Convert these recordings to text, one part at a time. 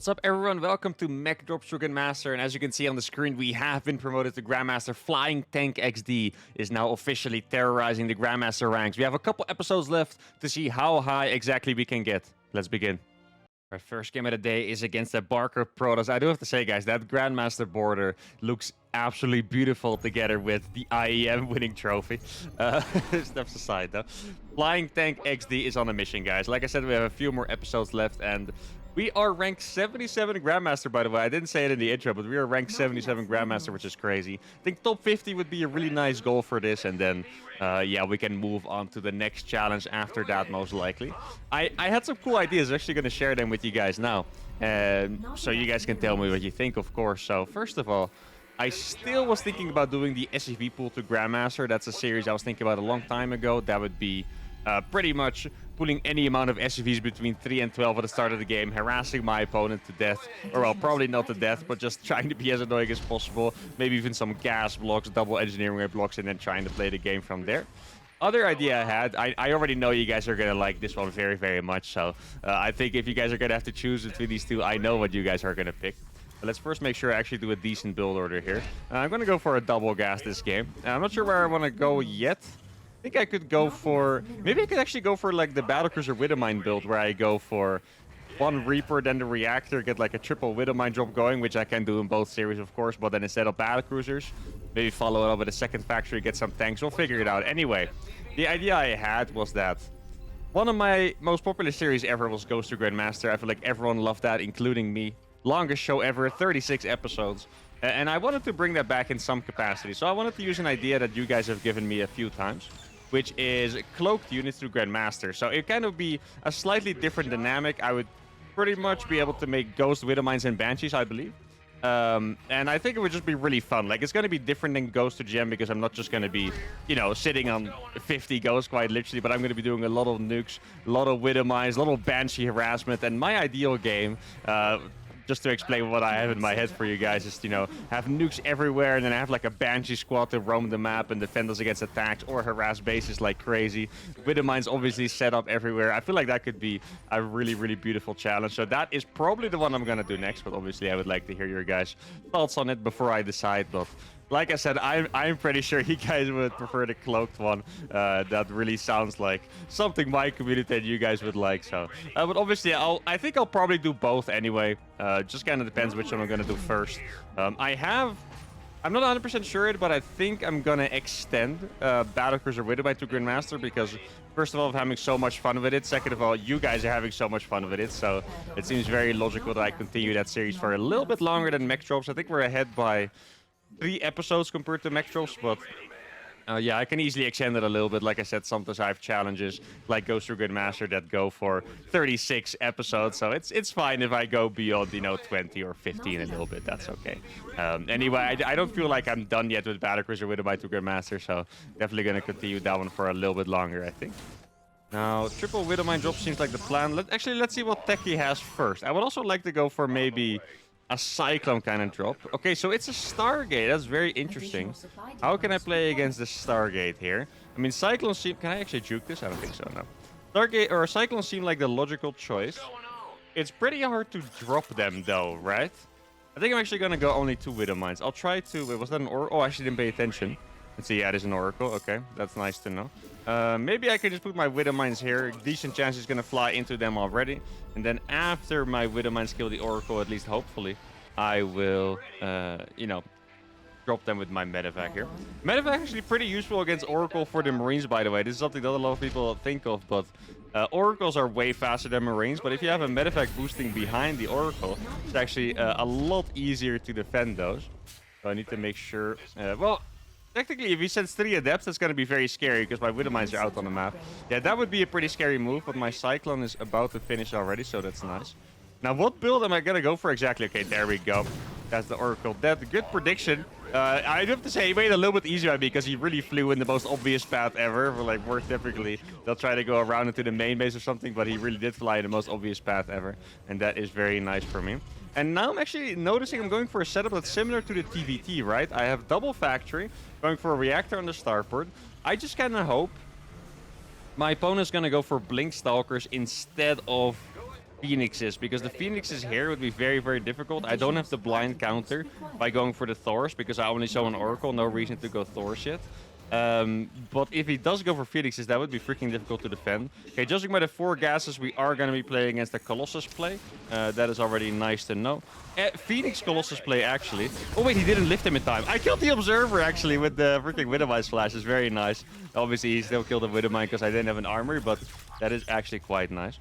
What's up, everyone? Welcome to Mech Drops for Grandmaster. And as you can see on the screen, we have been promoted to Grandmaster. Flying Tank XD is now officially terrorizing the Grandmaster ranks. We have a couple episodes left to see how high exactly we can get. Let's begin. Our first game of the day is against the barcode Protoss. I do have to say, guys, that Grandmaster border looks absolutely beautiful together with the IEM winning trophy. Steps aside, though. Flying Tank XD is on a mission, guys. Like I said, we have a few more episodes left, and we are ranked 77 Grandmaster, by the way. I didn't say it in the intro, but we are ranked 77 Grandmaster, which is crazy. I think top 50 would be a really nice goal for this, and then, yeah, we can move on to the next challenge after that, most likely. I had some cool ideas. I'm actually going to share them with you guys now, so you guys can tell me what you think, of course. So, first of all, I still was thinking about doing the SCV pool to Grandmaster. That's a series I was thinking about a long time ago. That would be pretty much pulling any amount of SCVs between 3 and 12 at the start of the game, harassing my opponent to death, or well, probably not to death, but just trying to be as annoying as possible, maybe even some gas blocks, double engineering rate blocks, and then trying to play the game from there. Other idea I had, I already know you guys are going to like this one very, very much, so I think if you guys are going to have to choose between these two, I know what you guys are going to pick. But let's first make sure I actually do a decent build order here. I'm going to go for a double gas this game. I'm not sure where I want to go yet. I think I could go for... Maybe I could actually go for like the Battlecruiser Widowmine build, where I go for one Reaper, then the Reactor, get like a triple Widowmine drop going, which I can do in both series, of course. But then instead of Battlecruisers, maybe follow it up with a second factory, get some tanks. We'll figure it out. Anyway, the idea I had was that one of my most popular series ever was Ghost to Grandmaster. I feel like everyone loved that, including me. Longest show ever, 36 episodes. And I wanted to bring that back in some capacity. So I wanted to use an idea that you guys have given me a few times, which is cloaked units through Grandmaster. So it kind of be a slightly different dynamic. I would pretty much be able to make Ghost, Widowmines, and Banshees, I believe. And I think it would just be really fun. Like, it's going to be different than Ghost to Gem, because I'm not just going to be, you know, sitting on 50 Ghosts, quite literally, but I'm going to be doing a lot of nukes, a lot of Widowmines, a lot of Banshee harassment. And my ideal game, just to explain what I have in my head for you guys, is, you know, have nukes everywhere, and then I have like a Banshee squad to roam the map and defend us against attacks or harass bases like crazy. Widowmines obviously set up everywhere. I feel like that could be a really, really beautiful challenge. So that is probably the one I'm gonna do next, but obviously I would like to hear your guys' thoughts on it before I decide. But like I said, I'm pretty sure you guys would prefer the cloaked one. That really sounds like something my community and you guys would like. So, but obviously, I think I'll probably do both anyway. Just kind of depends which one I'm gonna do first. I'm not 100% sure it, but I think I'm gonna extend Battlecruiser Widowmine to Grandmaster, because first of all, I'm having so much fun with it. Second of all, you guys are having so much fun with it. So it seems very logical that I continue that series for a little bit longer than Mech Drops. I think we're ahead by 3 episodes compared to Mech Drops, but yeah, I can easily extend it a little bit. Like I said, sometimes I have challenges like Ghost through Grandmaster that go for 36 episodes, so it's fine if I go beyond, you know, 20 or 15 a little bit. That's okay. Anyway, I don't feel like I'm done yet with Battlecruiser Widowmine to Grandmaster, so definitely gonna continue that one for a little bit longer, I think. Now, triple Widowmine drop seems like the plan. Let's see what tech he has first. I would also like to go for maybe a Cyclone kind of drop. Okay, so it's a Stargate. That's very interesting. How can I play against the Stargate here? I mean, Cyclone seem... Can I actually juke this? I don't think so, no. Stargate or Cyclone seem like the logical choice. It's pretty hard to drop them, though, right? I think I'm actually going to go only 2 Widowmines. I'll try to... Wait, was that an Oracle? Oh, I actually didn't pay attention. Let's see, yeah, it is an Oracle. Okay, that's nice to know. Maybe I could just put my Widowmines here. Decent chance he's going to fly into them already. And then after my Widowmines kill the Oracle, at least hopefully, I will, you know, drop them with my medevac here. Medevac actually pretty useful against Oracle for the Marines, by the way. This is something that a lot of people think of, but Oracles are way faster than Marines. But if you have a medevac boosting behind the Oracle, it's actually a lot easier to defend those. So I need to make sure... well, technically, if he sends 3 Adepts, that's going to be very scary, because my Widowmines are out on the map. Yeah, that would be a pretty scary move, but my Cyclone is about to finish already, so that's nice. Now, what build am I going to go for exactly? Okay, there we go. That's the Oracle. That's a good prediction. I do have to say, he made it a little bit easier on me, because he really flew in the most obvious path ever. For, like, more typically, they'll try to go around into the main base or something, but he really did fly in the most obvious path ever. And that is very nice for me. And now I'm actually noticing I'm going for a setup that's similar to the TVT, right? I have double factory, going for a reactor on the starport. I just kind of hope my opponent's going to go for Blink Stalkers instead of Phoenixes, because the Phoenixes here would be very, very difficult. I don't have the blind counter by going for the Thors, because I only saw an Oracle, no reason to go Thors yet. But if he does go for Phoenixes, that would be freaking difficult to defend. Okay, judging by the 4 gases, we are going to be playing against the Colossus play. That is already nice to know. Phoenix Colossus play, actually. Oh, wait, he didn't lift him in time. I killed the Observer, actually, with the freaking Widowmine flash. It's very nice. Obviously, he still killed the Widowmine because I didn't have an armor, but that is actually quite nice.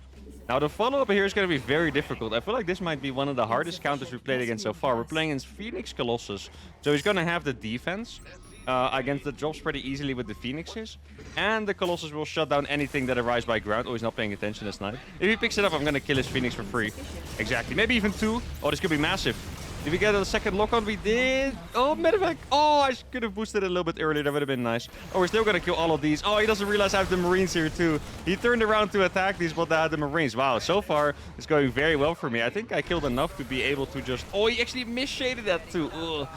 Now, the follow-up here is going to be very difficult. I feel like this might be one of the hardest counters we've played against so far. We're playing against Phoenix Colossus, so he's going to have the defense against the drops pretty easily with the Phoenixes. And the Colossus will shut down anything that arrives by ground. Oh, he's not paying attention. That's nice. If he picks it up, I'm going to kill his Phoenix for free. Exactly. Maybe even 2. Oh, this could be massive. Did we get a second lock on? We did. Oh, medevac. Oh, I could have boosted it a little bit earlier. That would have been nice. Oh, we're still going to kill all of these. Oh, he doesn't realize I have the Marines here, too. He turned around to attack these, but I had the Marines. Wow, so far, it's going very well for me. I think I killed enough to be able to just... Oh, he actually misshaded that, too. Ugh.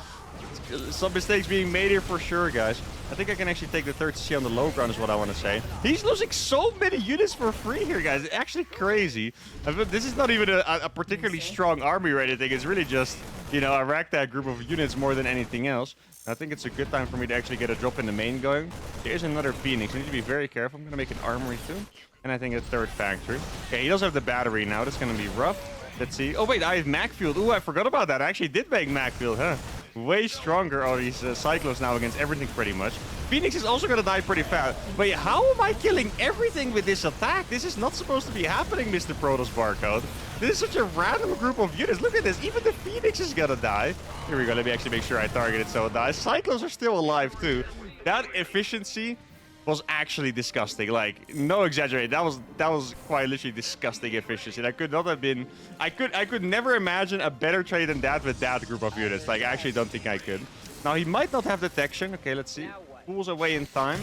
Some mistakes being made here for sure, guys. I think I can actually take the third CC on the low ground is what I want to say. He's losing so many units for free here, guys. It's actually crazy. This is not even a particularly strong army or anything. It's really just, you know, a ragtag group of units more than anything else. I think it's a good time for me to actually get a drop in the main going. Here's another Phoenix. I need to be very careful. I'm going to make an armory too. And I think a third factory. Okay, he does have the battery now. That's going to be rough. Let's see. Oh, wait, I have Macfield. Ooh, I forgot about that. I actually did make Macfield, huh? Way stronger are these Cyclones now against everything pretty much. Phoenix is also going to die pretty fast. Wait, how am I killing everything with this attack? This is not supposed to be happening, Mr. Protoss barcode. This is such a random group of units. Look at this. Even the Phoenix is going to die. Here we go. Let me actually make sure I target it so it dies. Cyclones are still alive too. That efficiency was actually disgusting. Like, no exaggerate. That was quite literally disgusting efficiency. That could not have been... I could never imagine a better trade than that with that group of units. Like, I actually don't think I could. Now, he might not have detection. Okay, let's see. Pulls away in time.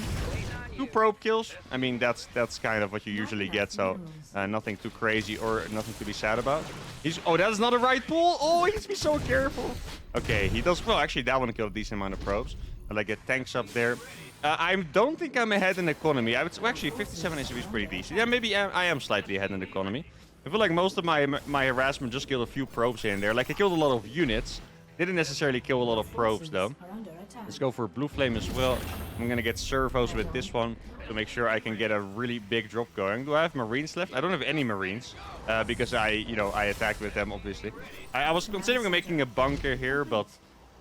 2 probe kills. I mean, that's kind of what you usually get, so nothing too crazy or nothing to be sad about. Oh, that is not a right pull. Oh, he needs to be so careful. Okay, he does... Well, actually, that one killed a decent amount of probes. I like get tanks up there. I don't think I'm ahead in economy. Well, actually, 57 SUV is pretty decent. Yeah, maybe I am slightly ahead in economy. I feel like most of my harassment just killed a few probes here and there. Like, I killed a lot of units. Didn't necessarily kill a lot of probes, though. Let's go for Blue Flame as well. I'm going to get servos with this one to make sure I can get a really big drop going. Do I have Marines left? I don't have any Marines because I attacked with them, obviously. I was considering making a bunker here, but...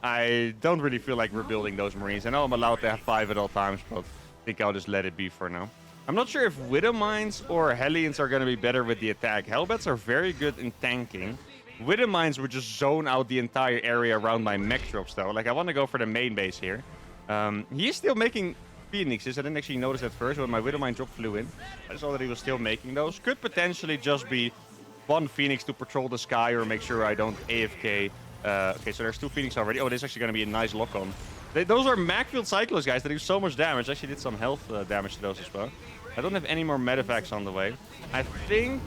I don't really feel like rebuilding those Marines. I know I'm allowed to have 5 at all times, but I think I'll just let it be for now. I'm not sure if Widow Mines or Hellions are going to be better with the attack. Hellbats are very good in tanking. Widow Mines would just zone out the entire area around my mech drops, though. Like, I want to go for the main base here. He is still making Phoenixes. I didn't actually notice at first when my Widow Mine drop flew in. I saw that he was still making those. Could potentially just be 1 Phoenix to patrol the sky or make sure I don't AFK. Okay, so there's 2 Phoenix already. Oh, this is actually going to be a nice lock-on. Those are Macfield Cyclones, guys. They do so much damage. I actually did some health damage to those as well. I don't have any more medevacs on the way. I think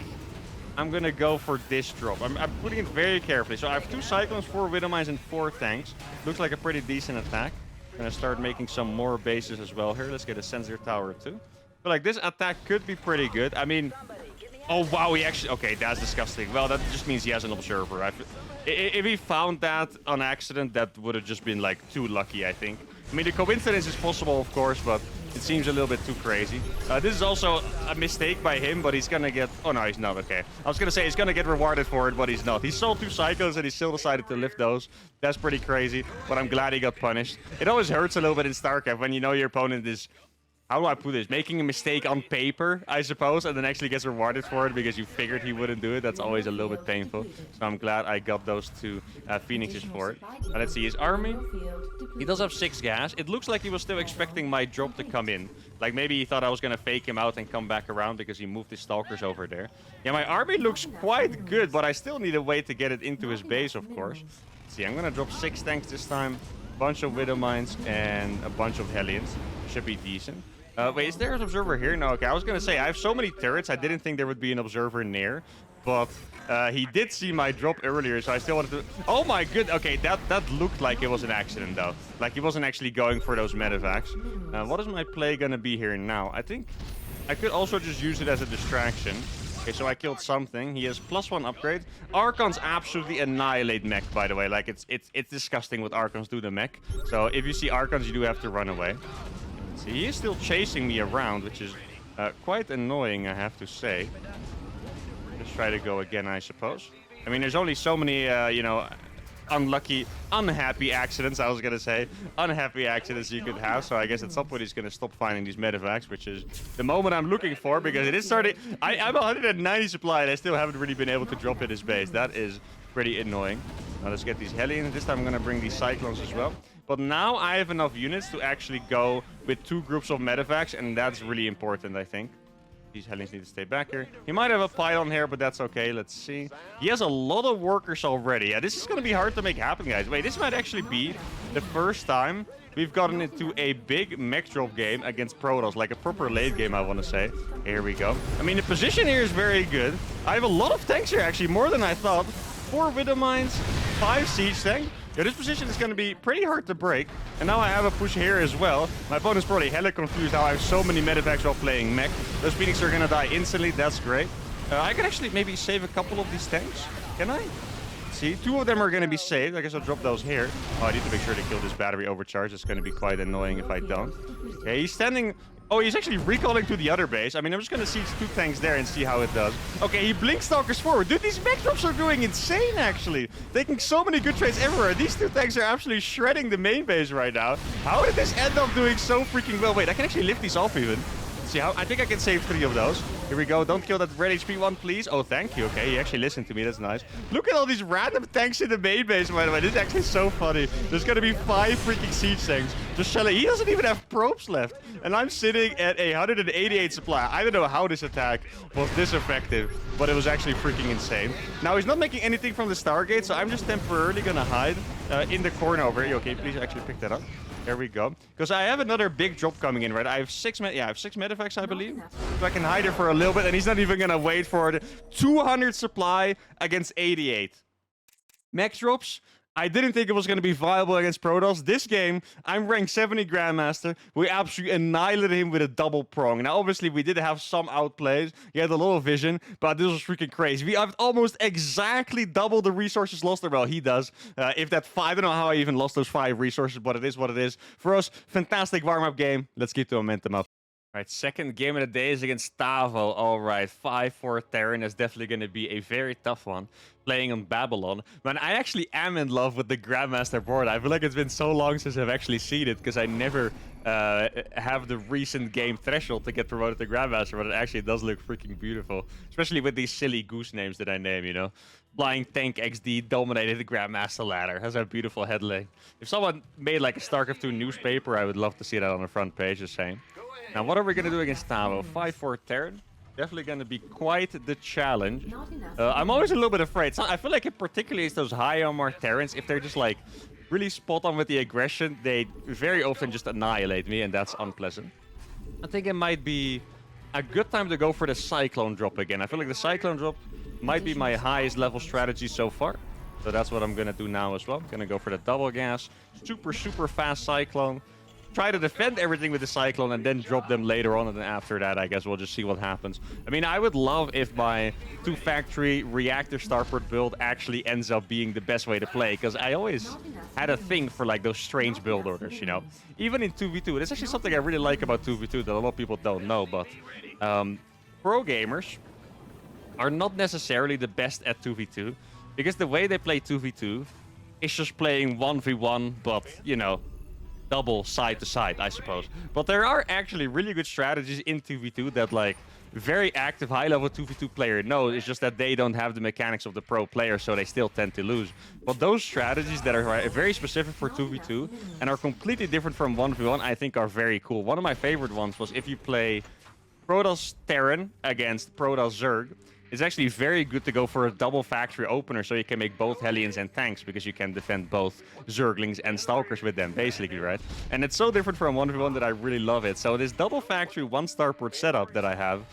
I'm going to go for this drop. I'm putting it very carefully. So I have 2 Cyclones, 4 Widowmines, and 4 tanks. Looks like a pretty decent attack. I'm going to start making some more bases as well here. Let's get a sensor tower too. But like, this attack could be pretty good. I mean... Oh, wow, he actually... Okay, that's disgusting. Well, that just means he has an observer. If he found that on accident, that would have just been, like, too lucky, I think. I mean, the coincidence is possible, of course, but it seems a little bit too crazy. This is also a mistake by him, but he's gonna get... Oh, no, he's not. Okay. I was gonna say he's gonna get rewarded for it, but he's not. He sold 2 Cyclones, and he still decided to lift those. That's pretty crazy, but I'm glad he got punished. It always hurts a little bit in StarCraft when you know your opponent is... How do I put this? Making a mistake on paper, I suppose, and then actually gets rewarded for it because you figured he wouldn't do it. That's always a little bit painful. So I'm glad I got those 2 Phoenixes for it. Let's see his army. He does have 6 gas. It looks like he was still expecting my drop to come in. Like maybe he thought I was going to fake him out and come back around because he moved his stalkers over there. Yeah, my army looks quite good, but I still need a way to get it into his base, of course. Let's see, I'm going to drop 6 tanks this time. A bunch of Widow Mines and a bunch of Hellions. Should be decent. Wait, is there an observer here? No, okay. I was going to say, I have so many turrets, I didn't think there would be an observer near. But he did see my drop earlier, so I still wanted to... Oh my good... Okay, that looked like it was an accident, though. Like, he wasn't actually going for those medevacs. What is my play going to be here now? I think I could also just use it as a distraction. Okay, so I killed something. He has +1 upgrade. Archons absolutely annihilate Mech, by the way. Like, it's disgusting what Archons do to Mech. So if you see Archons, you do have to run away. See, he is still chasing me around, which is quite annoying, I have to say. Let's try to go again, I suppose. I mean, there's only so many, you know, unhappy accidents, I was gonna say. Unhappy accidents you could have, so I guess at some point he's gonna stop finding these medevacs, which is the moment I'm looking for, because it is starting... I'm 190 supply and I still haven't really been able to drop in his base. That is pretty annoying. Now let's get these Hellions. This time I'm gonna bring these Cyclones as well. But now I have enough units to actually go with 2 groups of medevacs, and that's really important, I think. These Hellions need to stay back here. He might have a pylon here, but that's okay. Let's see. He has a lot of workers already. Yeah, this is going to be hard to make happen, guys. Wait, this might actually be the first time we've gotten into a big mech drop game against Protoss, like a proper late game, I want to say. Here we go. I mean, the position here is very good. I have a lot of tanks here, actually, more than I thought. 4 Widow Mines, 5 Siege tanks. Yeah, this position is going to be pretty hard to break. And now I have a push here as well. My opponent's probably hella confused how I have so many medevacs while playing Mech. Those Phoenix are going to die instantly. That's great. I could actually maybe save a couple of these tanks. Can I? See, 2 of them are going to be saved. I guess I'll drop those here. Oh, I need to make sure to kill this battery overcharge. It's going to be quite annoying if I don't. Okay, he's standing... Oh, he's actually recalling to the other base. I mean, I'm just going to siege 2 tanks there and see how it does. Okay, he blink stalkers forward. Dude, these mech drops are doing insane, actually. Taking so many good trades everywhere. These 2 tanks are absolutely shredding the main base right now. How did this end up doing so freaking well? Wait, I can actually lift these off even. See how? I think I can save 3 of those. Here we go. Don't kill that red HP one, please. Oh, thank you. Okay, he actually listened to me. That's nice. Look at all these random tanks in the main base, by the way. This is actually so funny. There's going to be 5 freaking siege tanks. Just shelling. He doesn't even have probes left. And I'm sitting at a 188 supply. I don't know how this attack was this effective, but it was actually freaking insane. Now, he's not making anything from the Stargate, so I'm just temporarily going to hide in the corner over here. Okay, please actually pick that up. There we go. Because I have another big drop coming in, right? I have 6 medevacs, I believe. So I can hide here for a little bit, and he's not even gonna wait for the 200 supply against 88. Mech drops. I didn't think it was going to be viable against Protoss. This game, I'm ranked 70 Grandmaster. We absolutely annihilated him with a double prong. Now, obviously, we did have some outplays. He had a little vision, but this was freaking crazy. We have almost exactly double the resources lost. Well, he does. If that 5, I don't know how I even lost those 5 resources, but it is what it is. For us, fantastic warm-up game. Let's keep the momentum up. All right, second game of the day is against Tavo. All right, 5-4 Terran is definitely going to be a very tough one. Playing on Babylon. Man, I actually am in love with the Grandmaster board. I feel like it's been so long since I've actually seen it, because I never have the recent game threshold to get promoted to Grandmaster, but it actually does look freaking beautiful. Especially with these silly goose names that I name, you know. Flying Tank XD dominated the Grandmaster ladder. Has a beautiful headline. If someone made like a StarCraft 2 newspaper, I would love to see that on the front page, just saying. Now, what are we going to do against Tavo? 5-4 Terran. Definitely going to be quite the challenge. I'm always a little bit afraid. So I feel like it particularly is those high armor Terrans. If they're just like really spot on with the aggression, they very often just annihilate me, and that's unpleasant. I think it might be a good time to go for the Cyclone drop again. I feel like the Cyclone drop might be my highest level strategy so far. So that's what I'm going to do now as well. I'm going to go for the double gas. Super, super fast Cyclone. Try to defend everything with the Cyclone and then drop them later on, and then after that, I guess we'll just see what happens. I mean, I would love if my 2-factory reactor starport build actually ends up being the best way to play, because I always had a thing for like those strange build orders, you know. Even in 2v2, it's actually something I really like about 2v2 that a lot of people don't know, but pro gamers are not necessarily the best at 2v2, because the way they play 2v2 is just playing 1v1, but, you know, double side to side, I suppose. But there are actually really good strategies in 2v2 that like very active high-level 2v2 player knows. It's just that they don't have the mechanics of the pro player, so they still tend to lose. But those strategies that are very specific for 2v2 and are completely different from 1v1, I think are very cool. One of my favorite ones was if you play Protoss Terran against Protoss Zerg. It's actually very good to go for a double factory opener, so you can make both Hellions and tanks, because you can defend both Zerglings and Stalkers with them, basically, right? And it's so different from 1v1 that I really love it. So this double factory 1-starport setup that I have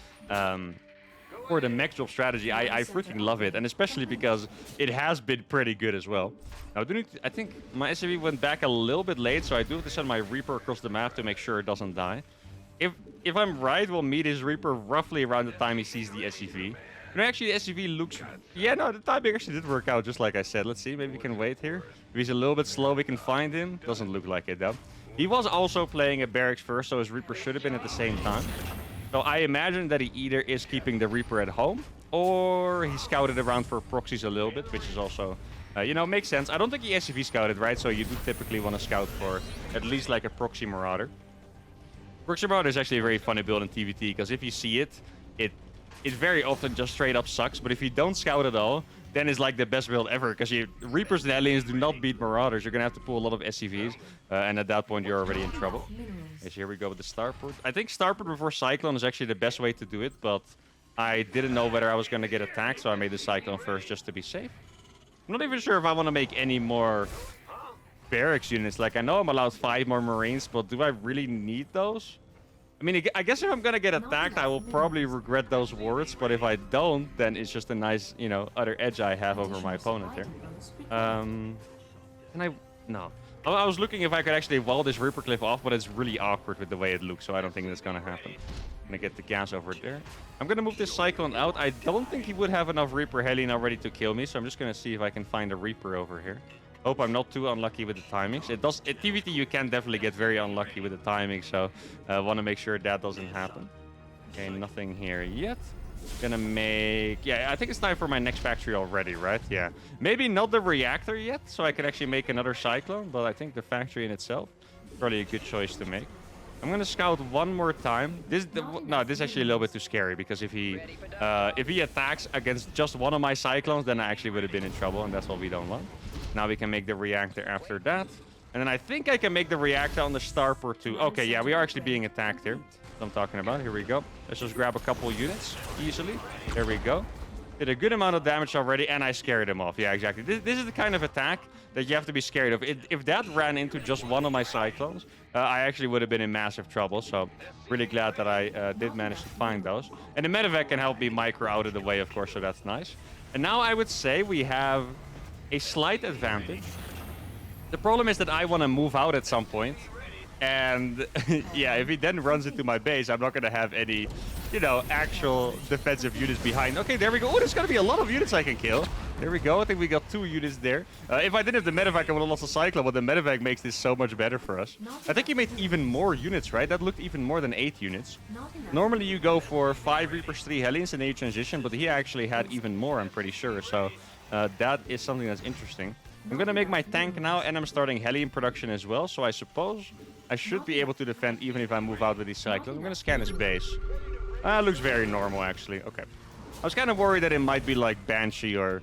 for the mech drop strategy, I freaking love it. And especially because it has been pretty good as well. Now, I think my SCV went back a little bit late, so I do have to send my Reaper across the map to make sure it doesn't die. If I'm right, we'll meet his Reaper roughly around the time he sees the SCV. No, actually, the SCV looks... Yeah, no, the timing actually did work out, just like I said. Let's see, maybe we can wait here. If he's a little bit slow, we can find him. Doesn't look like it, though. He was also playing a barracks first, so his Reaper should have been at the same time. So I imagine that he either is keeping the Reaper at home, or he scouted around for proxies a little bit, which is also... you know, makes sense. I don't think he SCV scouted, right? So you do typically want to scout for at least like a proxy marauder. Proxy marauder is actually a very funny build in TVT, because if you see it, it very often just straight up sucks. But if you don't scout at all, then it's like the best build ever, because Reapers and Aliens do not beat Marauders. You're going to have to pull a lot of SCVs, and at that point, you're already in trouble. Okay, so here we go with the Starport. I think Starport before Cyclone is actually the best way to do it, but I didn't know whether I was going to get attacked, so I made the Cyclone first just to be safe. I'm not even sure if I want to make any more barracks units. Like, I know I'm allowed 5 more Marines, but do I really need those? I mean, I guess if I'm going to get attacked, I will probably regret those wards. But if I don't, then it's just a nice, you know, other edge I have over my opponent here. No. I was looking if I could actually wall this Reaper Cliff off, but it's really awkward with the way it looks, so I don't think that's going to happen. I'm going to get the gas over there. I'm going to move this Cyclone out. I don't think he would have enough Reaper Heli now ready to kill me, so I'm just going to see if I can find a Reaper over here. Hope I'm not too unlucky with the timings. At TVT, you can definitely get very unlucky with the timing, so I want to make sure that doesn't happen. Okay, nothing here yet. Gonna make... Yeah, I think it's time for my next factory already, right? Yeah. Maybe not the reactor yet, so I can actually make another Cyclone, but I think the factory in itself is probably a good choice to make. I'm gonna scout one more time. This is actually a little bit too scary, because if he attacks against just one of my Cyclones, then I actually would have been in trouble, and that's what we don't want. Now we can make the reactor after that. And then I think I can make the reactor on the Starport too. Okay, yeah, we are actually being attacked here. That's what I'm talking about. Here we go. Let's just grab a couple units easily. There we go. Did a good amount of damage already, and I scared him off. Yeah, exactly. This is the kind of attack that you have to be scared of. If that ran into just one of my Cyclones, I actually would have been in massive trouble. So really glad that I did manage to find those. And the medevac can help me micro out of the way, of course, so that's nice. And now I would say we have a slight advantage. The problem is that I want to move out at some point. And yeah, if he then runs into my base, I'm not going to have any, you know, actual defensive units behind. Okay, there we go. Oh, there's going to be a lot of units I can kill. There we go. I think we got 2 units there. If I didn't have the medevac, I would have lost a Cyclone, but the medevac makes this so much better for us. I think he made even more units, right? That looked even more than 8 units. Normally you go for 5 Reapers, 3 Hellions, and then you transition, but he actually had even more, I'm pretty sure. So that is something that's interesting. I'm going to make my tank now, and I'm starting Heli in production as well, so I suppose I should be able to defend even if I move out with these Cyclones. I'm going to scan his base. Looks very normal, actually. Okay. I was kind of worried that it might be like Banshee or...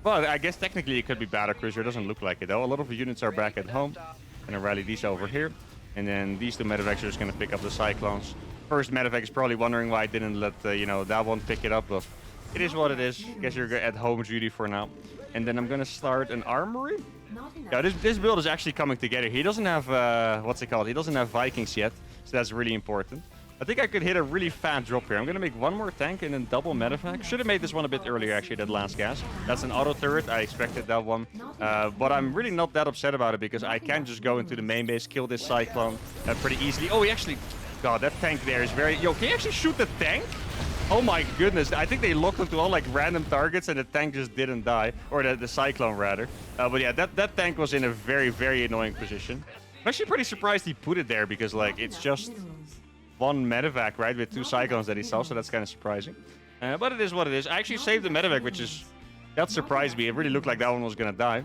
Well, I guess technically it could be Battlecruiser. It doesn't look like it, though. A lot of the units are back at home. I'm going to rally these over here. And then these 2 medevacs are just going to pick up the Cyclones. First medevac is probably wondering why I didn't let, you know, that one pick it up, but it is what it is. Guess you're at home duty for now. And then I'm going to start an armory. Yeah, this build is actually coming together. He doesn't have, what's it called? He doesn't have Vikings yet, so that's really important. I think I could hit a really fat drop here. I'm going to make 1 more tank and then double medevac. Should have made this one a bit earlier, actually, that last gas. That's an auto turret. I expected that one. But I'm really not that upset about it, because I can just go into the main base, kill this Cyclone pretty easily. Oh, he actually... God, that tank there is very... Yo, can you actually shoot the tank? Oh my goodness, I think they locked onto all like random targets and the tank just didn't die. Or the Cyclone rather. But yeah, that tank was in a very, very annoying position. I'm actually pretty surprised he put it there, because like it's just 1 medevac, right? With 2 Cyclones that he saw, so that's kind of surprising. But it is what it is. I actually saved the medevac, which is... That surprised me. It really looked like that one was gonna die.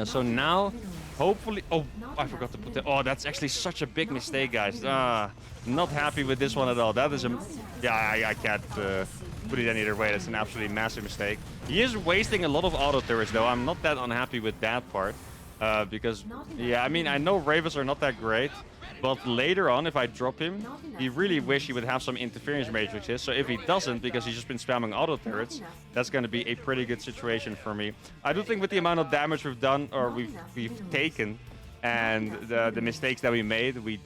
So now, hopefully... Oh, I forgot to put that... Oh, that's actually such a big mistake, guys. Not happy with this one at all. That is a... Yeah, I can't put it any other way. That's an absolutely massive mistake. He is wasting a lot of auto turrets, though. I'm not that unhappy with that part. Because, yeah, I mean, I know Ravens are not that great. But later on, if I drop him, he really wish he would have some interference matrices. So if he doesn't, because he's just been spamming auto turrets, that's going to be a pretty good situation for me. I do think with the amount of damage we've done, or we've taken, and the mistakes that we made, we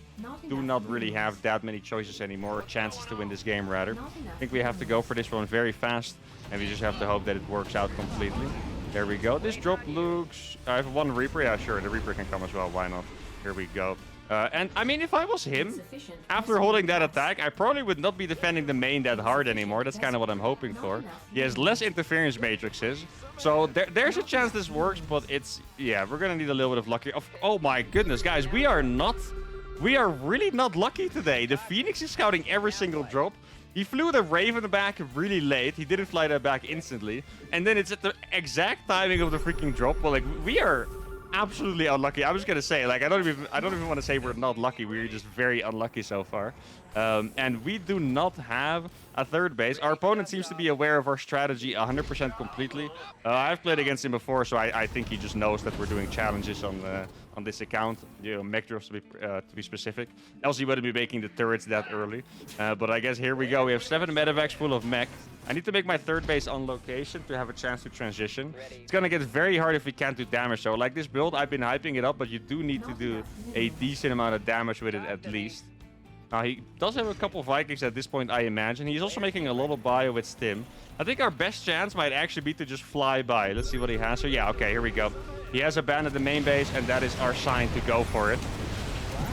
do not really have that many choices anymore, or chances to win this game, rather. I think we have to go for this one very fast, and we just have to hope that it works out completely. There we go. This drop looks... I have 1 Reaper. Yeah, sure. The Reaper can come as well. Why not? Here we go. And I mean, if I was him, after holding that attack, I probably would not be defending the main that hard anymore. That's kind of what I'm hoping for. He has less interference matrices. So there's a chance this works, but it's... Yeah, we're going to need a little bit of luck here. Oh my goodness, guys. We are really not lucky today. The Phoenix is scouting every single drop. He flew the Raven back really late. He didn't fly that back instantly. And then it's at the exact timing of the freaking drop. Well, like, we are... absolutely unlucky. I was gonna say, like, I don't even want to say we're not lucky. We're just very unlucky so far. And we do not have a third base. Our opponent seems to be aware of our strategy 100% completely. I've played against him before, so I think he just knows that we're doing challenges on this account. You know, mech drops to be specific. Else he wouldn't be making the turrets that early. But I guess here we go. We have 7 medevacs full of mech. I need to make my third base on location to have a chance to transition. It's gonna get very hard if we can't do damage. So like this build, I've been hyping it up, but you do need to do a decent amount of damage with it at least. Now he does have a couple of Vikings at this point, I imagine. He's also making a lot of bio with Stim. I think our best chance might actually be to just fly by. Let's see what he has. So yeah, okay, here we go. He has abandoned the main base, and that is our sign to go for it.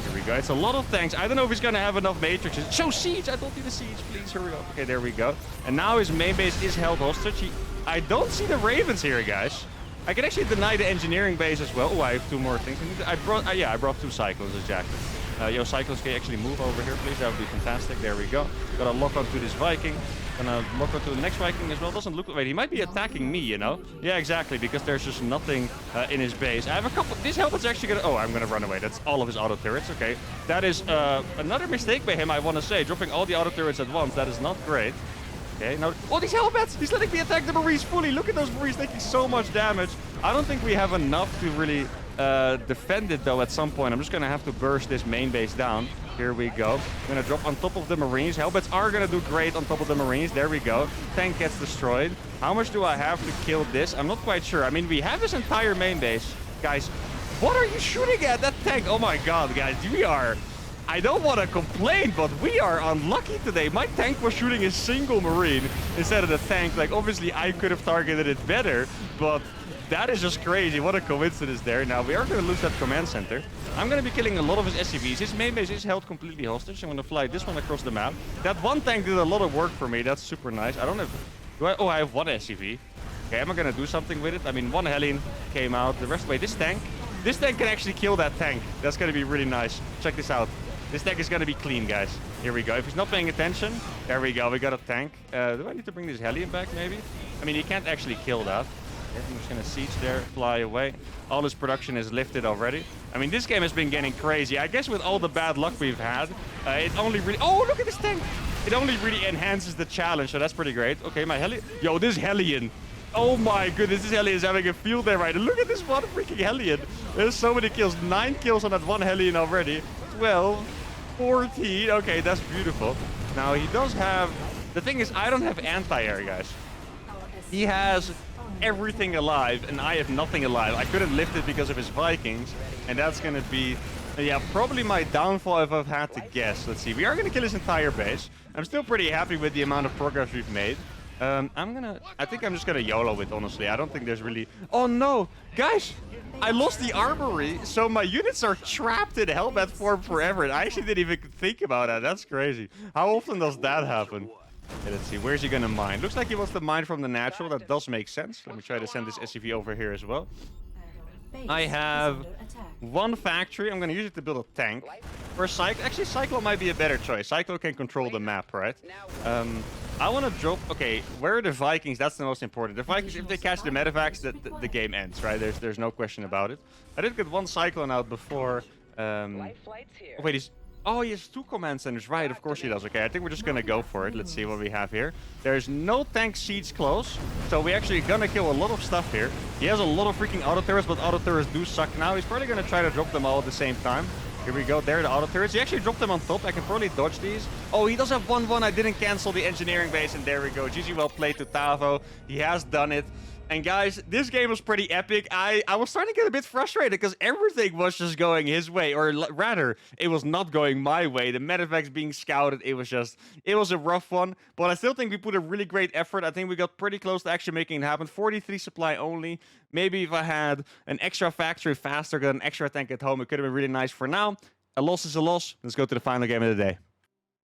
Here we go. It's a lot of tanks. I don't know if he's going to have enough matrices. Show siege! I don't need a siege. Please hurry up. Okay, there we go. And now his main base is held hostage. I don't see the Ravens here, guys. I can actually deny the engineering base as well. Oh, I have 2 more things. I brought 2 Cyclones, exactly. Yo, Cyclones, can you actually move over here, please? That would be fantastic. There we go. Gotta lock onto this Viking. Gonna lock onto the next Viking as well. Doesn't look... Wait, he might be attacking me, you know? Yeah, exactly, because there's just nothing in his base. I have a couple... This helmet's actually gonna... Oh, I'm gonna run away. That's all of his auto turrets. Okay. That is another mistake by him, I want to say. Dropping all the auto turrets at once. That is not great. Okay, now... Oh, these helmets! He's letting me attack the Marines fully. Look at those Marines taking so much damage. I don't think we have enough to really... defend it though at some point. I'm just gonna have to burst this main base down. Here we go. I'm gonna drop on top of the Marines. Hellbats are gonna do great on top of the Marines. There we go. Tank gets destroyed. How much do I have to kill this? I'm not quite sure. I mean, we have this entire main base. Guys, what are you shooting at? That tank. Oh my god, guys. We are... I don't want to complain, but we are unlucky today. My tank was shooting a single Marine instead of the tank. Like, obviously, I could have targeted it better, but that is just crazy. What a coincidence there. Now, we are going to lose that command center. I'm going to be killing a lot of his SCVs. His main base is held completely hostage. I'm going to fly this one across the map. That one tank did a lot of work for me. That's super nice. I don't have... Oh, I have 1 SCV. Okay, am I going to do something with it? I mean, 1 Hellion came out. The rest... Wait, this tank can actually kill that tank. That's going to be really nice. Check this out. This tank is going to be clean, guys. Here we go. If he's not paying attention, there we go. We got a tank. Do I need to bring this Hellion back, maybe? I mean, he can't actually kill that. I'm just going to siege there, fly away. All his production is lifted already. I mean, this game has been getting crazy. I guess with all the bad luck we've had, it only really... Oh, look at this tank! It only really enhances the challenge, so that's pretty great. Okay, my Hellion... Yo, this Hellion... Oh my goodness, this Hellion is having a field day right. Look at this one freaking Hellion. There's so many kills. 9 kills on that one Hellion already. 12... 14. Okay, that's beautiful. Now, he does have... The thing is, I don't have anti-air, guys. He has everything alive, and I have nothing alive. I couldn't lift it because of his Vikings, and that's going to be... Yeah, probably my downfall if I've had to guess. Let's see. We are going to kill his entire base. I'm still pretty happy with the amount of progress we've made. I think I'm just gonna YOLO it, honestly. I don't think there's really... Oh no! Guys! I lost the armory, so my units are trapped in Hellbat form forever. And I actually didn't even think about that. That's crazy. How often does that happen? Okay, let's see. Where's he gonna mine? Looks like he wants to mine from the natural. That does make sense. Let me try to send this SCV over here as well. I have 1 factory. I'm gonna use it to build a tank. For Cyclone... Actually, Cyclone might be a better choice. Cyclone can control the map, right? I want to drop... Okay, where are the Vikings? That's the most important. The Vikings, if they catch the medevacs, the game ends, right? There's no question about it. I did get 1 Cyclone out before... Wait, he's... Oh, he has 2 command centers. Right, of course he does. Okay, I think we're just going to go for it. Let's see what we have here. There's no tank siege close, so we're actually going to kill a lot of stuff here. He has a lot of freaking auto turrets, but auto turrets do suck now. He's probably going to try to drop them all at the same time. Here we go. There, the auto turrets. He actually dropped them on top. I can probably dodge these. Oh, he does have 1-1. I didn't cancel the engineering base, and there we go. GG, well played to Tavo. He has done it. And guys, this game was pretty epic. I was starting to get a bit frustrated because everything was just going his way, or rather, it was not going my way. The medevacs being scouted, it was a rough one. But I still think we put a really great effort. I think we got pretty close to actually making it happen. 43 supply only. Maybe if I had an extra factory faster, got an extra tank at home, it could have been really nice. For now, A loss is a loss. Let's go to the final game of the day.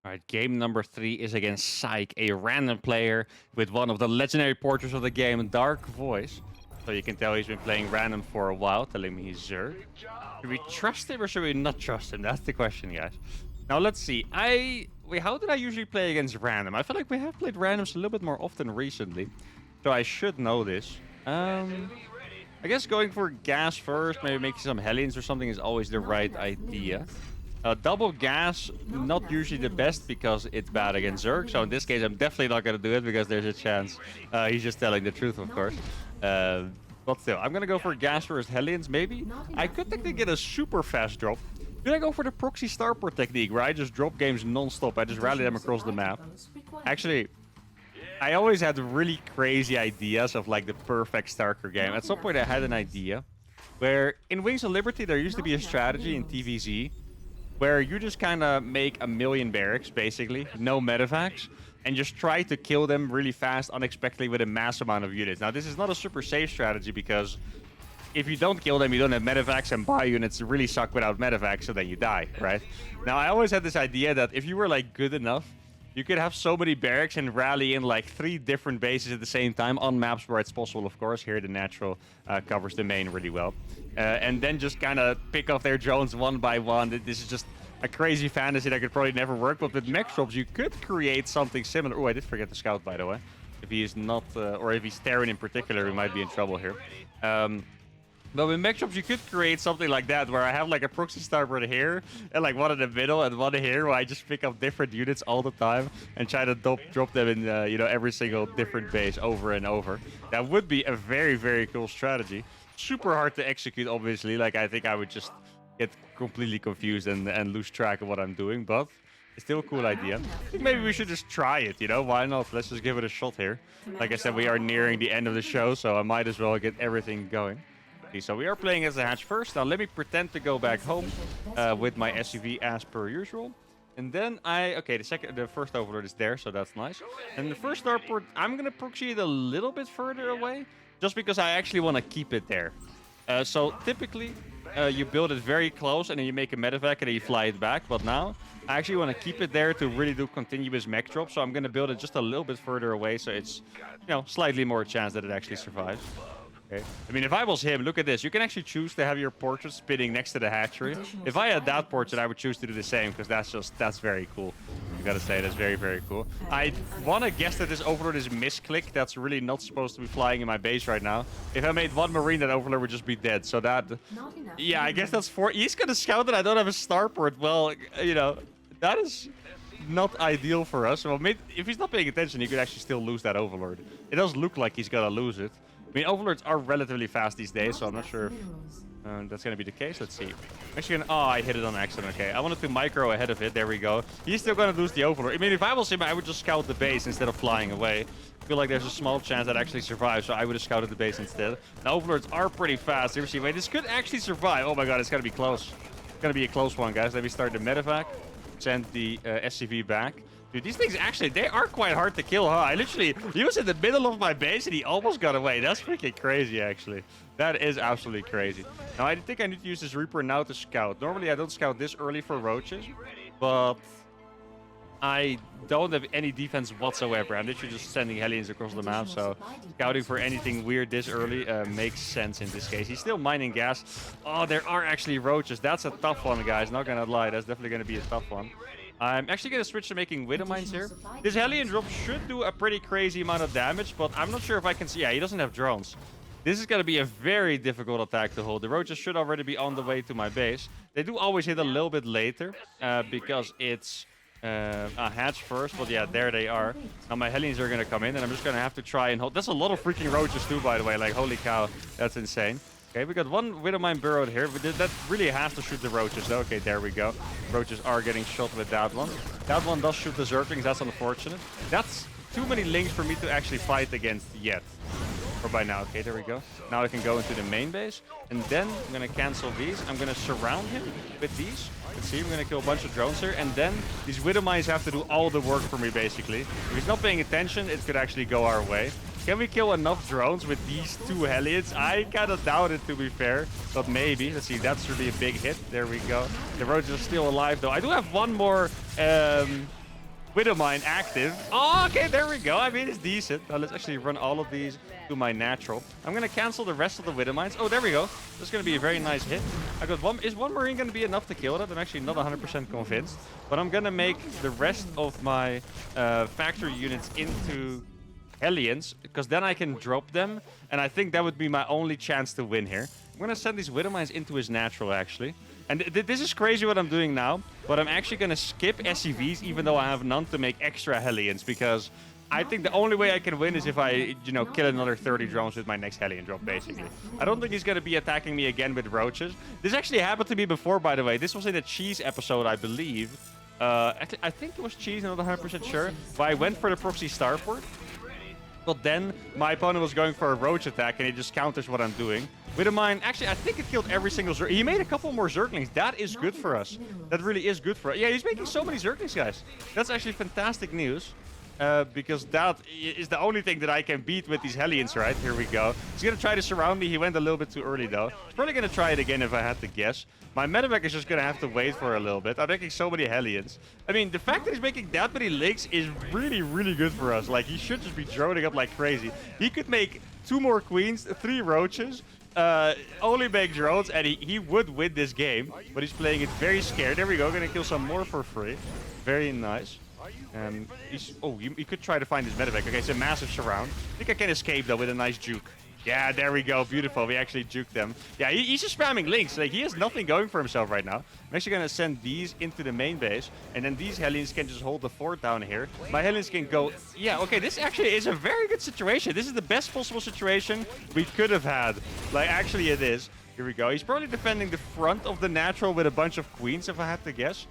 All right, game number 3 is against PsYche, a random player with one of the legendary portraits of the game, Dark Voice. So you can tell he's been playing random for a while, telling me he's Zerg. Should we trust him or should we not trust him? That's the question, guys. Now, let's see. Wait, how did I usually play against random? I feel like we have played randoms a little bit more often recently. So I should know this. I guess going for gas first, maybe making some Hellions or something is always the right idea. Double gas, not usually the best because it's bad against Zerg. So in this case, I'm definitely not going to do it because there's a chance. He's just telling the truth, of course. But still, I'm going to go for gas first Hellions, maybe. I could technically get a super fast drop. Should I go for the proxy starport technique where I just drop games non-stop? I just rally them across the map. Actually, I always had really crazy ideas of like the perfect Starker game. At some point I had an idea where in Wings of Liberty there used to be a strategy in TVZ where you just kind of make a million barracks, basically, no medevacs, and just try to kill them really fast, unexpectedly, with a mass amount of units. Now, this is not a super safe strategy because if you don't kill them, you don't have medevacs, and buy units really suck without medevacs, so then you die, right? Now, I always had this idea that if you were, like, good enough, you could have so many barracks and rally in, like, 3 different bases at the same time on maps where it's possible, of course. Here, the natural covers the main really well. And then just kind of pick off their drones one by one. This is just a crazy fantasy that could probably never work, but with mech drops, you could create something similar. Oh, I did forget the scout, by the way. If he is not, or if he's Terran in particular, we might be in trouble here. But with mech drops, you could create something like that, where I have like a proxy starboard here, and like one in the middle, and one here, where I just pick up different units all the time, and try to drop them in, you know, every single different base over and over. That would be a very, very cool strategy. Super hard to execute, obviously. Like, I think I would just get completely confused and lose track of what I'm doing, but it's still a cool idea. I think maybe we should just try it, you know? Why not? Let's just give it a shot here. Like I said, we are nearing the end of the show, so I might as well get everything going. Okay, so we are playing as a hatch first. Now let me pretend to go back home with my SUV as per usual. And then okay, the first overlord is there, so that's nice. And the first starport, I'm gonna proxy it a little bit further away, just because I actually want to keep it there. So typically, you build it very close and then you make a medevac and then you fly it back. But now, I actually want to keep it there to really do continuous mech drop. So I'm going to build it just a little bit further away so it's, you know, slightly more chance that it actually survives. Okay. I mean, if I was him, look at this. You can actually choose to have your portrait spinning next to the hatchery. If I had that portrait, I would choose to do the same because that's very cool. I gotta say, that's very, very cool. I want to guess that this overlord is misclick. That's really not supposed to be flying in my base right now. If I made one marine, that overlord would just be dead. So that, yeah, I guess that's 4. He's gonna scout that I don't have a starport. Well, you know, that is not ideal for us. Well, if he's not paying attention, he could actually still lose that overlord. It does look like he's gonna lose it. I mean, overlords are relatively fast these days, so I'm not sure if that's going to be the case. Let's see. Actually, oh, I hit it on accident. Okay, I wanted to micro ahead of it. There we go. He's still going to lose the overlord. I mean, if I was him, I would just scout the base instead of flying away. I feel like there's a small chance that actually survives, so I would have scouted the base instead. The overlords are pretty fast. Here we see. Wait, this could actually survive. Oh my god, it's going to be close. It's going to be a close one, guys. Let me start the medevac. Send the SCV back. Dude, these things actually, they are quite hard to kill, huh? He was in the middle of my base and he almost got away. That's freaking crazy, actually. That is absolutely crazy. Now, I think I need to use this Reaper now to scout. Normally, I don't scout this early for roaches, but I don't have any defense whatsoever. I'm literally just sending Hellions across the map, so scouting for anything weird this early makes sense in this case. He's still mining gas. Oh, there are actually roaches. That's a tough one, guys. Not gonna lie. That's definitely gonna be a tough one. I'm actually going to switch to making Widow Mines here. This Hellion drop should do a pretty crazy amount of damage, but I'm not sure if I can see. Yeah, he doesn't have drones. This is going to be a very difficult attack to hold. The roaches should already be on the way to my base. They do always hit a little bit later because it's a hatch first, but yeah, there they are. Now my Hellions are going to come in, and I'm just going to have to try and hold. That's a lot of freaking roaches too, by the way. Like, holy cow, that's insane. Okay, we got one Widowmine burrowed here. That really has to shoot the roaches, though. Okay, there we go. Roaches are getting shot with that one. That one does shoot the Zerglings. That's unfortunate. That's too many links for me to actually fight against yet. Or by now. Okay, there we go. Now I can go into the main base. And then I'm going to cancel these. I'm going to surround him with these. Let's see, I'm going to kill a bunch of drones here. And then these Widowmines have to do all the work for me, basically. If he's not paying attention, it could actually go our way. Can we kill enough drones with these 2 Hellions? I kind of doubt it, to be fair. But maybe. Let's see. That's really a big hit. There we go. The roaches are still alive, though. I do have one more Widowmine active. Oh, okay, there we go. I mean, it's decent. Now, let's actually run all of these to my natural. I'm going to cancel the rest of the Widowmines. Oh, there we go. That's going to be a very nice hit. I got one. Is one Marine going to be enough to kill that? I'm actually not 100% convinced. But I'm going to make the rest of my factory units into Hellions, because then I can drop them. And I think that would be my only chance to win here. I'm going to send these Widowmines into his natural, actually. And this is crazy what I'm doing now, but I'm actually going to skip SCVs, even though I have none to make extra Hellions, because I think the only way I can win is if I, you know, kill another 30 drones with my next Hellion drop, basically. I don't think he's going to be attacking me again with roaches. This actually happened to me before, by the way. This was in a cheese episode, I believe. I think it was cheese, I'm not 100% sure. But I went for the proxy starport. But then my opponent was going for a roach attack, and he just counters what I'm doing. Widowmine, actually, I think it killed every single Zerg. He made a couple more Zerglings. That is good for us. That really is good for us. Yeah, he's making so many Zerglings, guys. That's actually fantastic news. Because that is the only thing that I can beat with these Hellions, right? Here we go. He's going to try to surround me. He went a little bit too early, though. He's probably going to try it again if I had to guess. My medevac is just going to have to wait for a little bit. I'm making so many Hellions. I mean, the fact that he's making that many links is really, really good for us. Like, he should just be droning up like crazy. He could make 2 more queens, 3 roaches, only make drones, and he would win this game. But he's playing it very scared. There we go. Going to kill some more for free. Very nice. He could try to find his medevac. Okay, it's a massive surround. I think I can escape, though, with a nice juke. Yeah, there we go. Beautiful. We actually juked them. Yeah, he's just spamming links. Like, he has nothing going for himself right now. I'm actually going to send these into the main base. And then these Hellions can just hold the fort down here. My Hellions can go... Yeah, okay, this actually is a very good situation. This is the best possible situation we could have had. Like, actually, it is. Here we go. He's probably defending the front of the natural with a bunch of queens, if I had to guess.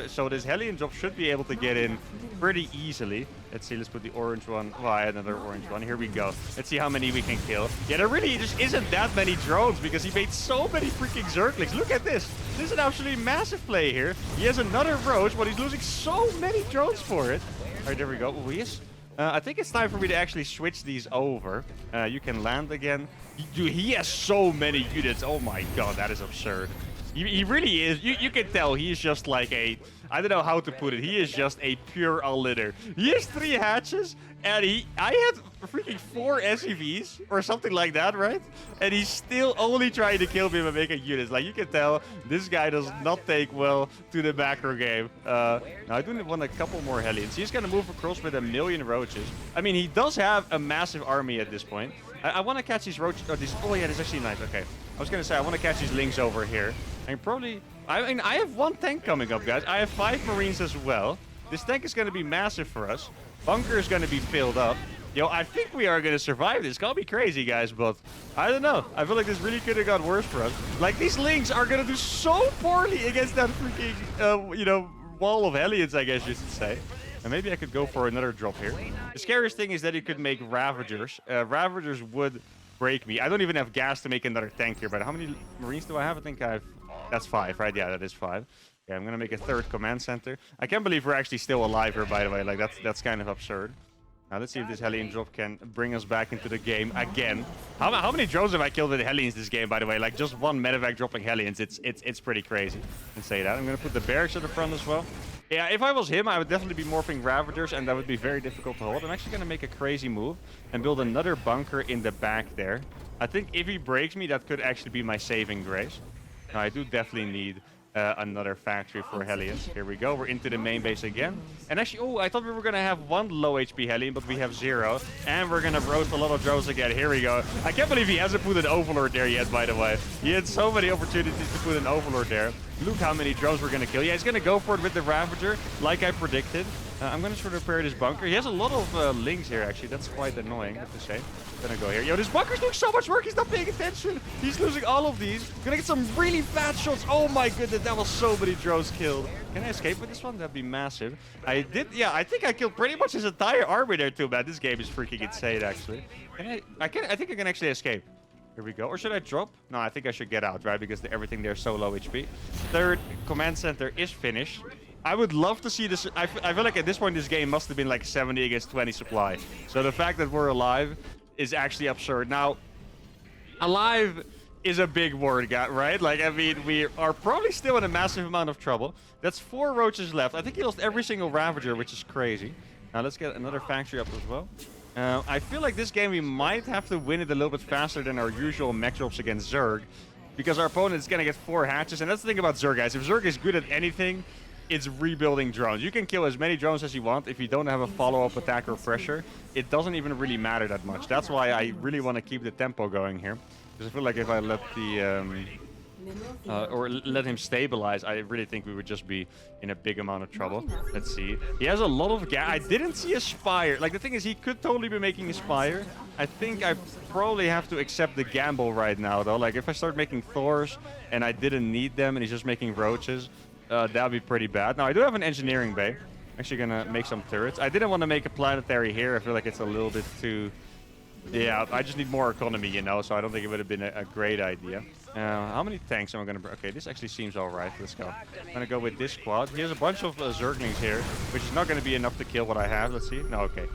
So this Hellion drop should be able to get in pretty easily. Let's see, let's put the orange one. Well, I had another orange one. Here we go. Let's see how many we can kill. Yeah, there really just isn't that many drones because he made so many freaking Zerglings. Look at this. This is an absolutely massive play here. He has another roach, but he's losing so many drones for it. All right, there we go. Oh, he is. I think it's time for me to actually switch these over. You can land again. Dude, he has so many units. Oh my god, that is absurd. He really is. You can tell he's just like a... I don't know how to put it. He is just a pure all-litter. He has 3 hatches, and I had freaking 4 SCVs, or something like that, right? And he's still only trying to kill me by making units. Like, you can tell this guy does not take well to the macro game. Now, I do want a couple more Hellions. He's going to move across with 1 million roaches. I mean, he does have a massive army at this point. I want to catch these roaches... Oh, yeah, this is actually nice. Okay. I was going to say, I want to catch these lings over here. And probably... I mean, I have 1 tank coming up, guys. I have 5 Marines as well. This tank is going to be massive for us. Bunker is going to be filled up. Yo, I think we are going to survive this. It's going to be crazy, guys, but I don't know. I feel like this really could have got worse for us. Like, these lings are going to do so poorly against that freaking, you know, wall of Hellions, I guess you should say. And maybe I could go for another drop here. The scariest thing is that you could make Ravagers. Ravagers would break me. I don't even have gas to make another tank here, but how many Marines do I have? I think I have... That's 5, right? Yeah, that is 5. Okay, I'm going to make a 3rd command center. I can't believe we're actually still alive here, by the way. Like, that's kind of absurd. Now, let's see if this Hellion drop can bring us back into the game again. How many drones have I killed with Hellions this game, by the way? Like, just 1 medevac dropping Hellions. It's pretty crazy. I can say that. I'm going to put the barracks at the front as well. Yeah, if I was him, I would definitely be morphing Ravagers, and that would be very difficult to hold. I'm actually going to make a crazy move and build another bunker in the back there. I think if he breaks me, that could actually be my saving grace. Now, I do definitely need another factory for Hellions. Here we go. We're into the main base again. And actually, oh, I thought we were going to have 1 low HP Hellion, but we have 0. And we're going to roast a lot of drones again. Here we go. I can't believe he hasn't put an Overlord there yet, by the way. He had so many opportunities to put an Overlord there. Look how many drones we're going to kill. Yeah, he's going to go for it with the Ravager, like I predicted. I'm going to sort of repair this bunker. He has a lot of links here, actually. That's quite annoying, I have to say. I'm going to go here. Yo, this bunker's doing so much work. He's not paying attention. He's losing all of these. Going to get some really fat shots. Oh, my goodness. That was so many drones killed. Can I escape with this one? That'd be massive. I did. Yeah, I think I killed pretty much his entire army there, too, man. This game is freaking insane, actually. I think I can actually escape. Here we go. Or should I drop? No, I think I should get out, right? Because everything there is so low HP. 3rd command center is finished. I would love to see this. I feel like at this point this game must have been like 70 against 20 supply. So the fact that we're alive is actually absurd. Now, alive is a big word, right? Like, I mean, we are probably still in a massive amount of trouble. That's 4 roaches left. I think he lost every single Ravager, which is crazy. Now, let's get another factory up as well. I feel like this game we might have to win it a little bit faster than our usual mech drops against Zerg, because our opponent is going to get 4 hatches. And that's the thing about Zerg, guys. If Zerg is good at anything, it's rebuilding drones. You can kill as many drones as you want. If you don't have a follow-up attack or pressure, it doesn't even really matter that much. That's why I really want to keep the tempo going here. Because I feel like if I let the or let him stabilize, I really think we would just be in a big amount of trouble. Let's see. He has a lot of gas. I didn't see a Spire. Like, the thing is, he could totally be making a Spire. I think I probably have to accept the gamble right now, though. Like, if I start making Thors and I didn't need them and he's just making Roaches, that would be pretty bad. Now, I do have an engineering bay. I'm actually going to make some turrets. I didn't want to make a planetary here. I feel like it's a little bit too... Yeah, I just need more economy, you know, so I don't think it would have been a great idea. How many tanks am I going to... Okay, this actually seems all right. Let's go. I'm going to go with this squad. He has a bunch of Zerglings here, which is not going to be enough to kill what I have. Let's see. No, okay.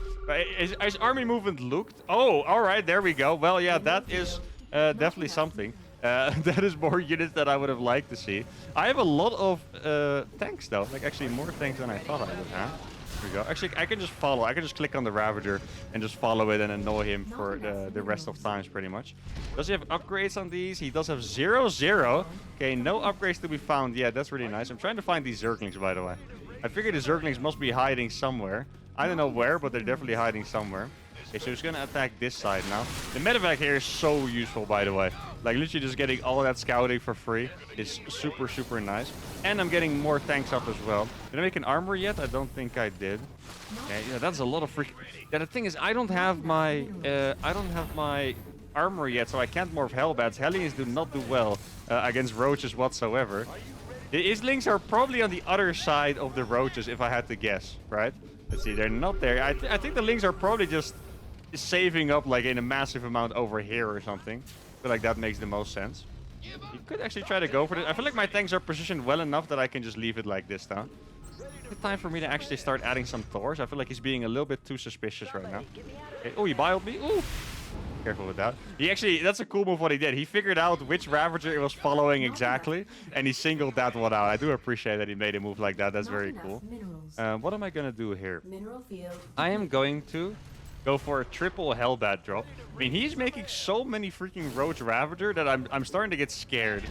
His army movement looked... Oh, all right, there we go. Well, yeah, that is definitely something. That is more units that I would have liked to see. I have a lot of tanks, though. Like, actually more tanks than I thought I would have. Here we go. Actually, I can just follow. I can just click on the Ravager and just follow it and annoy him for the rest of times, pretty much. Does he have upgrades on these? He does have 0-0. Okay, no upgrades to be found. Yeah, that's really nice. I'm trying to find these Zerglings, by the way. I figured the Zerglings must be hiding somewhere. I don't know where, but they're definitely hiding somewhere. Okay, so he's going to attack this side now. The medevac here is so useful, by the way. Like, literally just getting all that scouting for free is super, super nice. And I'm getting more tanks up as well. Did I make an armor yet? I don't think I did. Okay, yeah, that's a lot of freaking... Yeah, the thing is, I don't have my armor yet, so I can't morph Hellbats. Hellions do not do well against Roaches whatsoever. The Islings are probably on the other side of the Roaches, if I had to guess, right? Let's see, they're not there. I think the Lings are probably just saving up like in a massive amount over here or something. I feel like that makes the most sense. You could actually try to go for this. I feel like my tanks are positioned well enough that I can just leave it like this now. It's time for me to actually start adding some Thors. I feel like he's being a little bit too suspicious right now. Okay. Oh, he bioled me. Ooh. Careful with that. He actually, that's a cool move what he did. He figured out which Ravager it was following exactly, and he singled that one out. I do appreciate that he made a move like that. That's very cool. What am I going to do here? I am going to go for a triple Hellbat drop. I mean, he's making so many freaking Roach Ravager that I'm starting to get scared.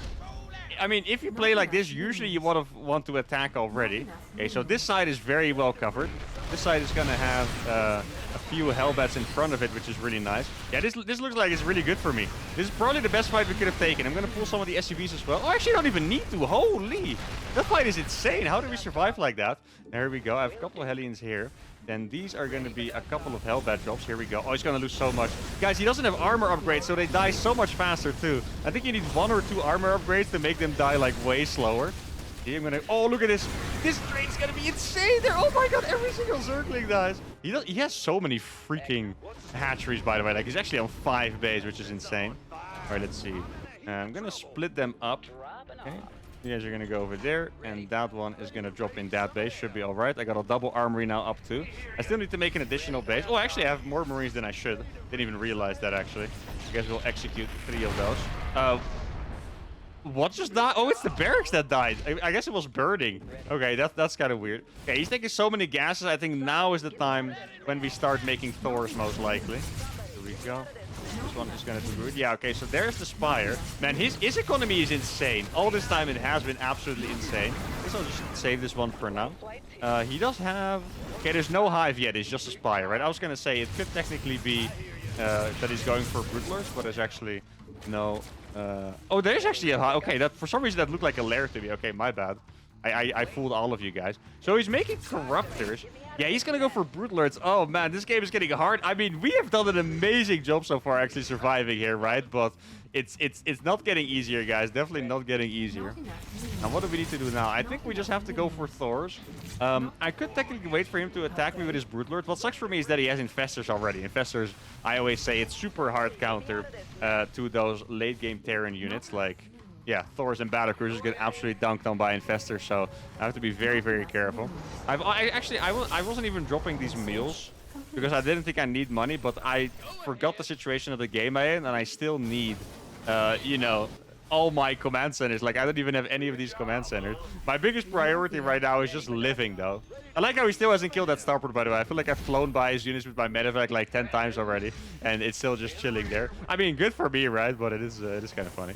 I mean, if you play like this, usually you want to attack already. Okay, so this side is very well covered. This side is going to have a few Hellbats in front of it, which is really nice. Yeah, this looks like it's really good for me. This is probably the best fight we could have taken. I'm going to pull some of the SUVs as well. Oh, actually, I don't even need to. Holy! That fight is insane. How did we survive like that? There we go. I have a couple of Hellions here. Then these are going to be a couple of Hellbat drops. Here we go. Oh, he's going to lose so much. Guys, he doesn't have armor upgrades, so they die so much faster, too. I think you need 1 or 2 armor upgrades to make them die, like, way slower. Here, I'm going to... Oh, look at this. This train's going to be insane there. Oh, my God. Every single Zergling dies. He has so many freaking hatcheries, by the way. Like, he's actually on 5 bays, which is insane. All right, let's see. I'm going to split them up. Okay. You guys are going to go over there, and that one is going to drop in that base. Should be all right. I got a double armory now up too. I still need to make an additional base. Oh, actually, I have more Marines than I should. Didn't even realize that, actually. I guess we'll execute 3 of those. What just died? Oh, it's the barracks that died. I guess it was burning. Okay, that's kind of weird. Okay, he's taking so many gases. I think now is the time when we start making Thors, most likely. Here we go. This one is going to do good. Yeah, okay, so there's the Spire. Man, his economy is insane. All this time it has been absolutely insane. I guess I'll just save this one for now. He does have... Okay, there's no Hive yet. It's just a Spire, right? I was going to say it could technically be that he's going for Broodlords, but there's actually no... Oh, there's actually a Hive. Okay, that for some reason that looked like a lair to me. Okay, my bad. I fooled all of you guys. So he's making Corruptors. Yeah, he's going to go for Broodlords. Oh, man, this game is getting hard. I mean, we have done an amazing job so far actually surviving here, right? But it's not getting easier, guys. Definitely not getting easier. And what do we need to do now? I think we just have to go for Thors. I could technically wait for him to attack me with his Broodlord. What sucks for me is that he has Infestors already. Infestors, I always say, it's super hard counter to those late-game Terran units. Like, yeah, Thors and Battlecruisers get absolutely dunked on by Infestors, so I have to be very, very careful. I wasn't even dropping these meals because I didn't think I need money, but I forgot the situation of the game I'm in, and I still need, you know, all my command centers. Like, I don't even have any of these command centers. My biggest priority right now is just living, though. I like how he still hasn't killed that starport, by the way. I feel like I've flown by his units with my medevac like 10 times already, and it's still just chilling there. I mean, good for me, right? But it is kind of funny.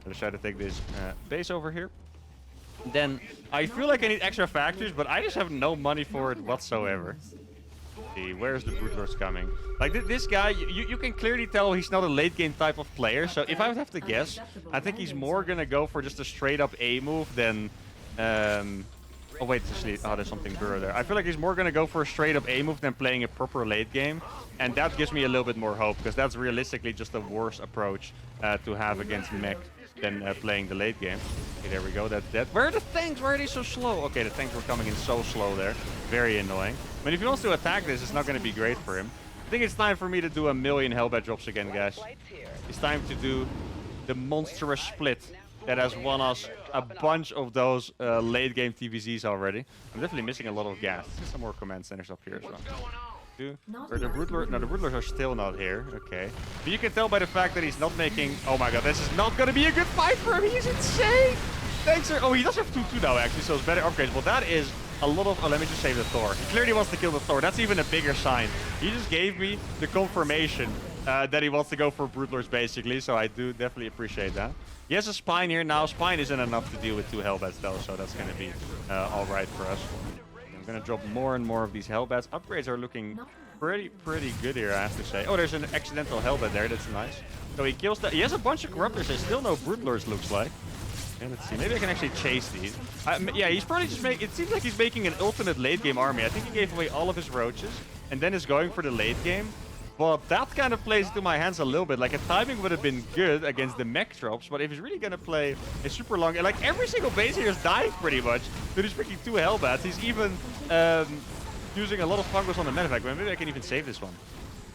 Let's try to take this base over here. Then I feel like I need extra factories, but I just have no money for it whatsoever. See, where's the Brute coming? Like this guy, you can clearly tell he's not a late game type of player. So if I would have to guess, I think he's more gonna go for just a straight up A move than. Oh wait, there's something burrow there. I feel like he's more gonna go for a straight up A move than playing a proper late game, and that gives me a little bit more hope because that's realistically just a worse approach to have against Mech than playing the late game. Okay, there we go. That's dead. Where are the tanks? Why are they so slow? Okay, the tanks were coming in so slow there. Very annoying. I mean, if he wants to attack this, it's not going to be great for him. I think it's time for me to do a million Hellbat drops again, guys. It's time to do the monstrous split that has won us a bunch of those late game TVZs already. I'm definitely missing a lot of gas. There's some more command centers up here as well. Or the Broodlord, no, the Broodlords are still not here. Okay. But you can tell by the fact that he's not making... Oh my god, this is not going to be a good fight for him. He's insane. Thanks, sir. Oh, he does have 2-2 now, actually, so it's better upgrades. Well, that is a lot of... Oh, let me just save the Thor. He clearly wants to kill the Thor. That's even a bigger sign. He just gave me the confirmation that he wants to go for Broodlords, basically, so I do definitely appreciate that. He has a Spine here now. Spine isn't enough to deal with 2 Hellbats, though, so that's going to be all right for us. I'm going to drop more and more of these Hellbats. Upgrades are looking pretty good here, I have to say. Oh, there's an accidental Hellbat there. That's nice. So he kills that. He has a bunch of Corruptors. There's still no Broodlords, looks like. And let's see. Maybe I can actually chase these. Yeah, he's probably just making... It seems like he's making an ultimate late game army. I think he gave away all of his roaches and then is going for the late game. But that kind of plays into my hands a little bit. Like, a timing would have been good against the mech drops, but if he's really going to play a super long... Like, every single base here is dying pretty much to these freaking 2 Hellbats. He's even using a lot of fungus on the medevac. Maybe I can even save this one.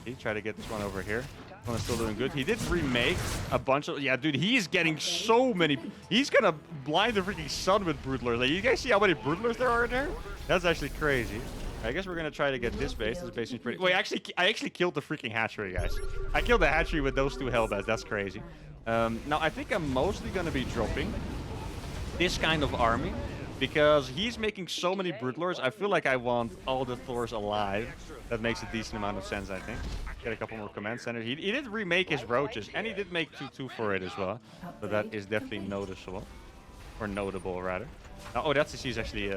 Okay, try to get this one over here. This one is still doing good. He did remake a bunch of... Yeah, dude, he's getting so many... He's going to blind the freaking sun with Broodlords. Like, you guys see how many Broodlords there are in there? That's actually crazy. I guess we're gonna try to get this base. This base is pretty... Wait, I actually killed the freaking hatchery, guys. I killed the hatchery with those 2 Hellbats. That's crazy. Now, I think I'm mostly gonna be dropping this kind of army because he's making so many Broodlords. I feel like I want all the Thors alive. That makes a decent amount of sense, I think. Get a couple more command centers. He did remake his roaches, and he did make 2-2 for it as well. So that is definitely noticeable. Or notable, rather. Oh, that's he's actually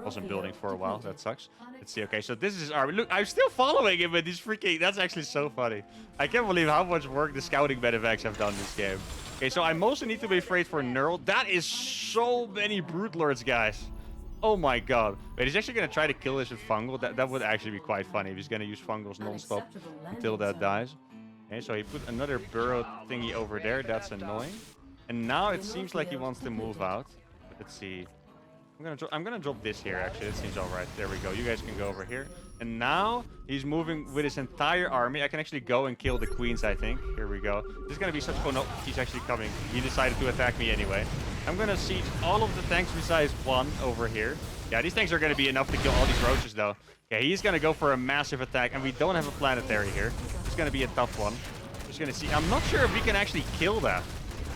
wasn't building for a while. That sucks. Let's see. Okay, so this is his army. Look, I'm still following him with these freaking... That's actually so funny. I can't believe how much work the scouting medevacs have done this game. Okay, so I mostly need to be afraid for Neural. That is so many Broodlords, guys. Oh my god. Wait, he's actually going to try to kill this with Fungal. That would actually be quite funny if he's going to use Fungals non-stop until that dies. Okay, so he put another burrow thingy over there. That's annoying. And now it seems like he wants to move out. Let's see. I'm gonna drop this here, actually. It seems alright. There we go. You guys can go over here. And now he's moving with his entire army. I can actually go and kill the queens, I think. Here we go. This is gonna be such... Oh no, he's actually coming. He decided to attack me anyway. I'm gonna siege all of the tanks besides 1 over here. Yeah, these tanks are gonna be enough to kill all these roaches, though. Yeah, he's gonna go for a massive attack, and we don't have a planetary here. It's gonna be a tough one. Just gonna see. I'm not sure if we can actually kill that.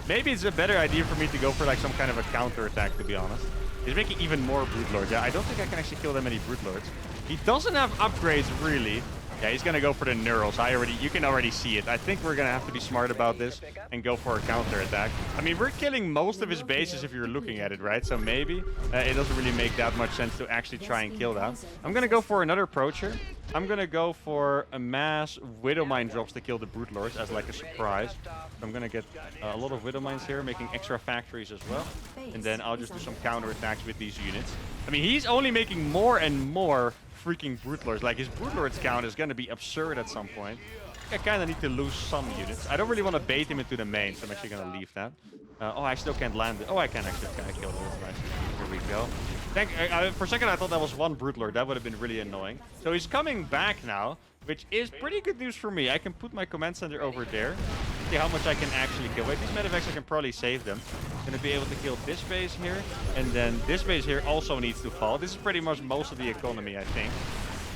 Maybe it's a better idea for me to go for like some kind of a counter attack, to be honest. He's making even more Broodlords. Yeah, I don't think I can actually kill that many Broodlords. He doesn't have upgrades, really. Yeah, he's gonna go for the Neurals. You can already see it. I think we're gonna have to be smart about this and go for a counter attack. I mean, we're killing most of his bases if you're looking at it, right? So maybe it doesn't really make that much sense to actually try and kill that. I'm gonna go for another approach here. I'm gonna go for a mass Widowmine drops to kill the Broodlords as like a surprise. So I'm gonna get a lot of Widowmines here, making extra factories as well. And then I'll just do some counter attacks with these units. I mean, he's only making more and more freaking Broodlords. Like, his Broodlords count is gonna be absurd at some point. I kind of need to lose some units. I don't really want to bait him into the main, so I'm actually gonna leave that. Oh, I still can't land it. Oh, I can actually kill it. That's nice. Here we go. For a second, I thought that was 1 Broodlord. That would have been really annoying. So he's coming back now, which is pretty good news for me. I can put my command center over there. exactly how much I can actually kill. Wait, these medevacs, I can probably save them. Gonna be able to kill this base here, and then this base here also needs to fall. This is pretty much most of the economy, I think.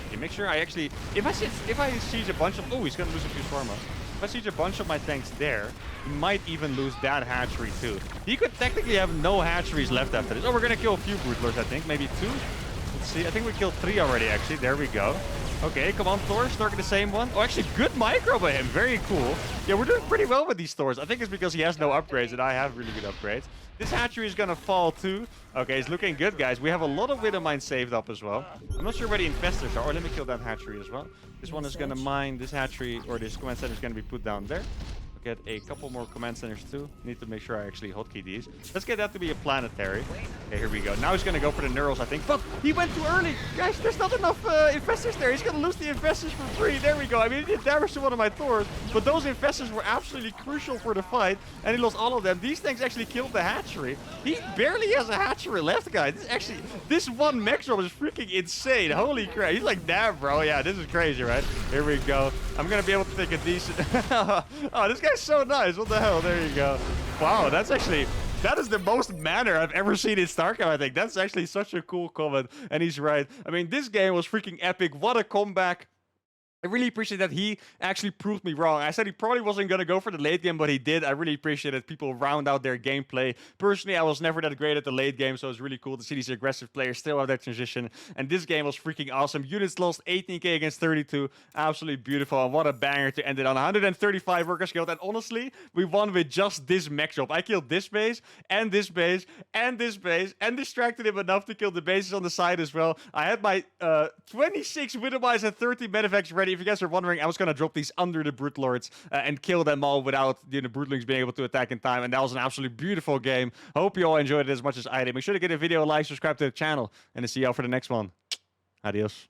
Okay, make sure I actually... If I siege a bunch of... Oh, he's gonna lose a few Stormos. If I siege a bunch of my tanks there, he might even lose that hatchery too. He could technically have no hatcheries left after this. Oh, we're gonna kill a few Broodlords, I think. Maybe 2. Let's see. I think we killed 3 already, actually. There we go. Okay, come on, Thor. Target the same one. Oh, actually, good micro by him. Very cool. Yeah, we're doing pretty well with these Thors. I think it's because he has no upgrades, and I have really good upgrades. This hatchery is gonna fall too. Okay, it's looking good, guys. We have a lot of Widow Mines saved up as well. I'm not sure where the infestors are. Oh, let me kill that hatchery as well. This one is gonna mine this hatchery, or this command center is gonna be put down there. Get a couple more command centers too. Need to make sure I actually hotkey these. Let's get that to be a planetary. Okay, here we go. Now he's gonna go for the neurals, I think. But he went too early. Guys, there's not enough infestors there. He's gonna lose the infestors for free. There we go. I mean, he did damage to one of my Thors, but those infestors were absolutely crucial for the fight, and he lost all of them. These things actually killed the hatchery. He barely has a hatchery left, guys. This one mech drop is freaking insane. Holy crap. He's like, damn, bro. Yeah, this is crazy, right? Here we go. I'm gonna be able to take a decent... Oh, this guy's so nice. What the hell? There you go. Wow, that is the most manner I've ever seen in StarCraft, I think. That's actually such a cool comment. And he's right. I mean, this game was freaking epic. What a comeback. I really appreciate that he actually proved me wrong. I said he probably wasn't going to go for the late game, but he did. I really appreciate that people round out their gameplay. Personally, I was never that great at the late game, so it's really cool to see these aggressive players still have that transition. And this game was freaking awesome. Units lost 18k against 32. Absolutely beautiful. And what a banger to end it on. 135 workers killed. And honestly, we won with just this mech job. I killed this base, and this base, and this base, and distracted him enough to kill the bases on the side as well. I had my 26 Widowmines and 30 medevacs ready. If you guys are wondering, I was going to drop these under the Broodlords and kill them all without the Broodlings being able to attack in time. And that was an absolutely beautiful game. Hope you all enjoyed it as much as I did. Make sure to give the video a like, subscribe to the channel, and I'll see you all for the next one. Adios.